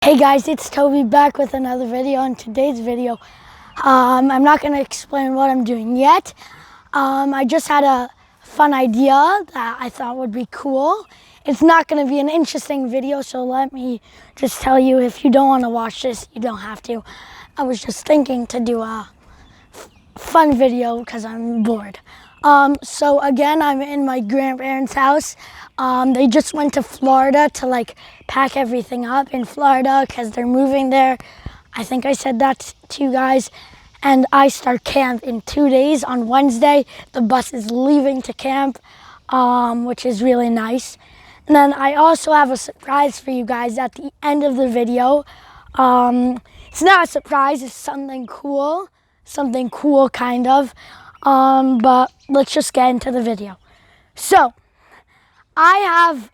Hey guys, it's Toby back with another video. In today's video, I'm not going to explain what I'm doing yet. I just had a fun idea that I thought would be cool. It's not going to be an interesting video, so let me just tell you, if you don't want to watch this, you don't have to. I was just thinking to do a fun video because I'm bored. So again, I'm in my grandparents' house. They just went to Florida to pack everything up in Florida because they're moving there. I think I said that to you guys. And I start camp in 2 days on Wednesday. The bus is leaving to camp, which is really nice. And then I also have a surprise for you guys at the end of the video. It's not a surprise, it's something cool kind of. But let's just get into the video. So, I have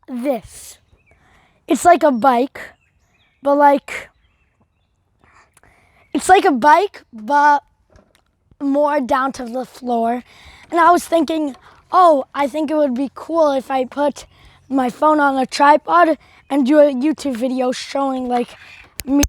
this. It's like a bike, but it's like a bike, but more down to the floor. And I was thinking, oh, I think it would be cool if I put my phone on a tripod and do a YouTube video showing me.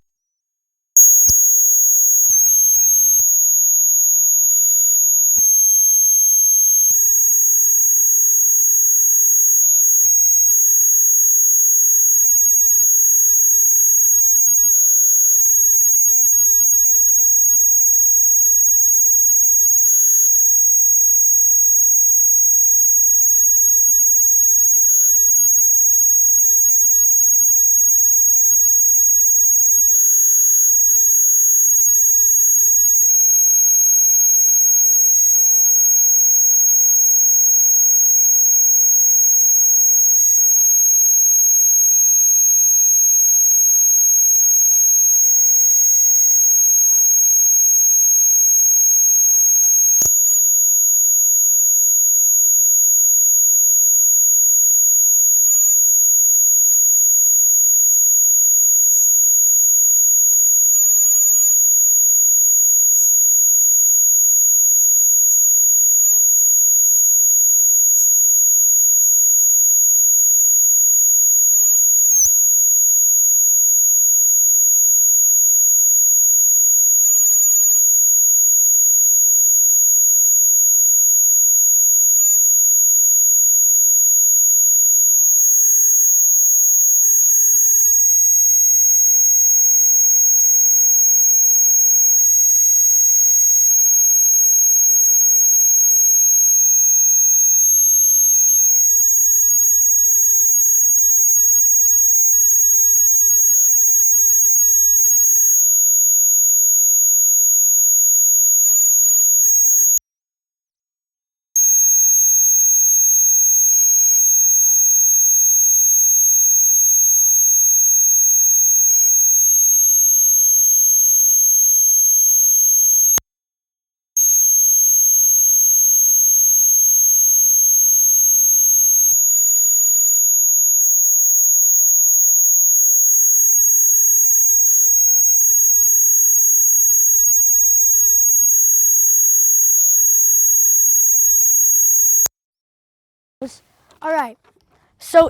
All right, so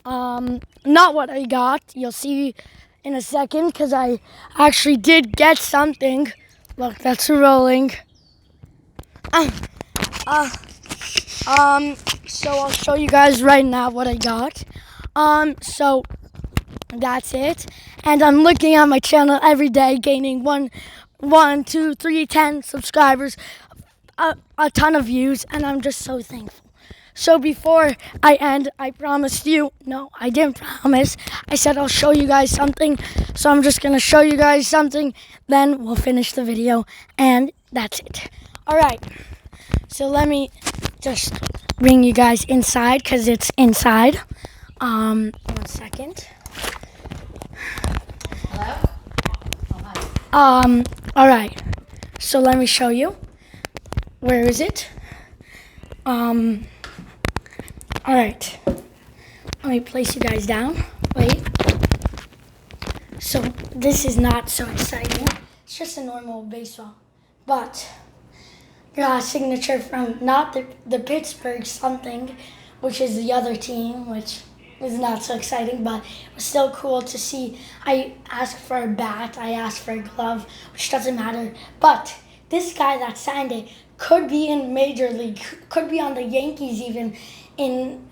Not what I got. You'll see in a second because I actually did get something. Look, that's rolling. So I'll show you guys right now what I got. So that's it. And I'm looking at my channel every day, gaining 10 subscribers, a ton of views, and I'm just so thankful. So before I end, I promised you, no, I didn't promise. I said I'll show you guys something. So I'm just going to show you guys something. Then we'll finish the video. And that's it. All right. So let me just bring you guys inside because it's inside. 1 second. All right. So let me show you. Where is it? All right, let me place you guys down. Wait. So this is not so exciting. It's just a normal baseball. But got a signature from not the Pittsburgh something, which is the other team, which is not so exciting, but it was still cool to see. I asked for a bat, I asked for a glove, which doesn't matter. But this guy that signed it could be in Major League, could be on the Yankees even in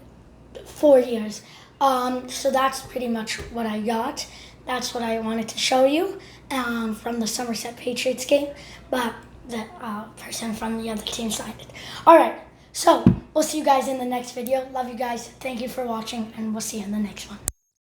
4 years. So that's pretty much what I got. That's what I wanted to show you from the Somerset Patriots game. But the person from the other team signed it. All right. So we'll see you guys in the next video. Love you guys. Thank you for watching, and we'll see you in the next one.